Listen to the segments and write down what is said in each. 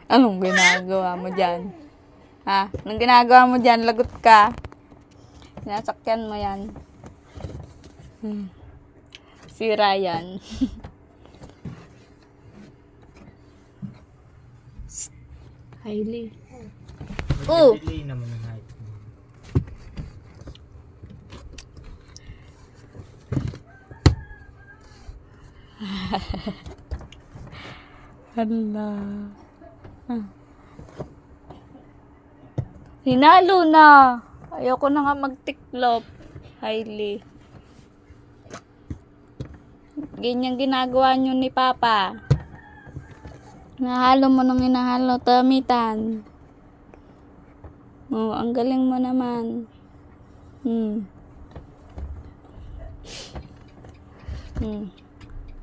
Anong ginagawa mo dyan? Ha? Anong ginagawa mo dyan? Lagot ka. Sinasakyan mo yan. Si Ryan. Hailey. Oh! Delay naman ang height mo. Hala. Hinalo na. Ayoko na nga magtiklop. Hailey. Ganyan ginagawa nyo ni Papa. Nahalo mo nung hinahalo, tamitan. Oh, ang galing mo naman.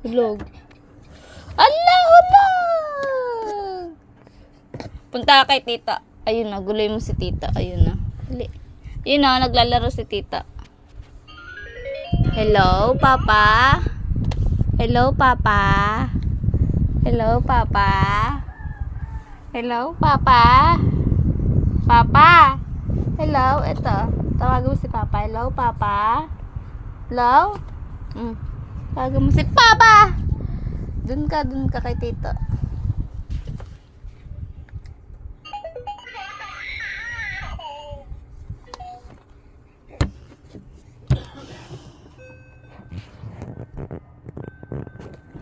Hulog. Allah, hulog! Punta ka kay tita. Ayun na, guloy mo si tita. Ayun na. Dali. Yun na, naglalaro si tita. Hello, Papa? Hello, Papa? Hello, Papa? Hello, Papa? Papa? Hello, ito. Tawagan mo si Papa. Hello, Papa? Hello? Tawagan mo si Papa! Dun ka kay tito.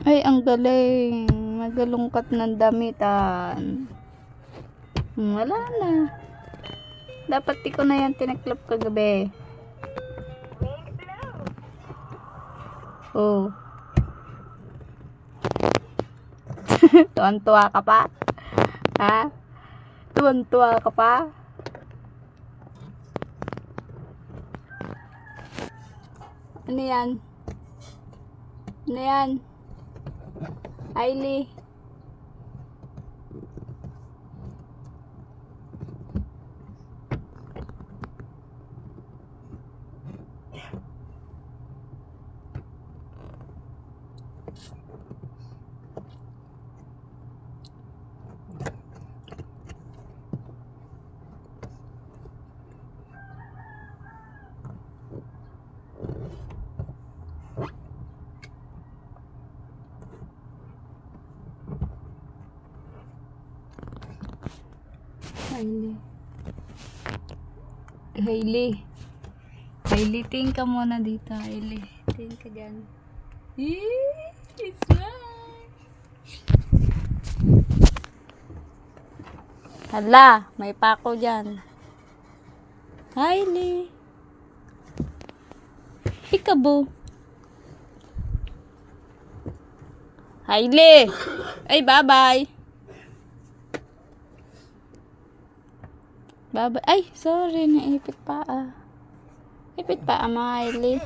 Ay, ang galing. Magalungkat ng damitan. Wala na. Dapat di ko na yan tinaklop kagabi. Oh. Tuwan-tuwa ka pa? Ha? Tuwan-tuwa ka pa? Ano yan? Ano yan? Hailey. Hailey. Hailey. Hailey, tingin ka muna dito. Hailey, tingin ka dyan. It's mine. Hala, may pako dyan. Hailey. Peekaboo. Hailey. Ay, bye-bye. Bye-bye. Ay, sorry. Naipit pa ah. Ipit pa ang mga Hailey.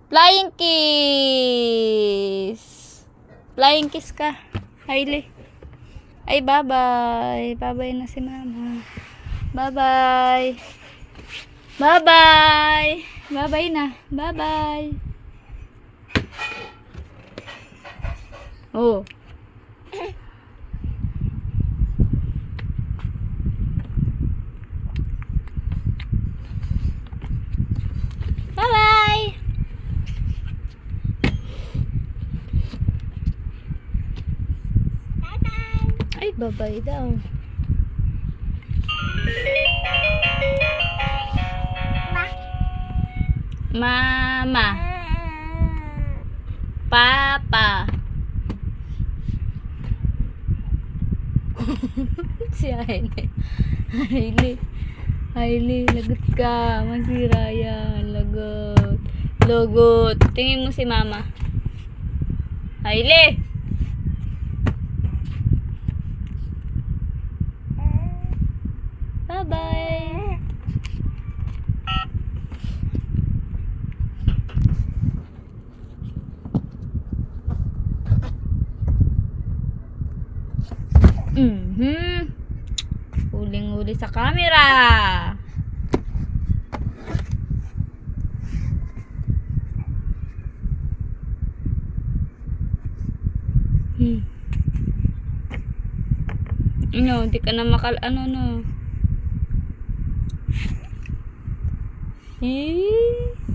Flying kiss. Flying kiss ka. Hailey. Ay, bye-bye. Bye-bye na si mama. Bye-bye. Bye-bye. Bye-bye na. Bye-bye. Oh. Bye-bye. Ay, bye-bye daw. Mama. Papa. Si Hailey. Hailey, lagot ka. Masira yan. Lagot. Lagot. Tingin mo si mama. Hailey! Bye-bye. Huling-huli sa camera. Ano, di ka na ano no. Eh.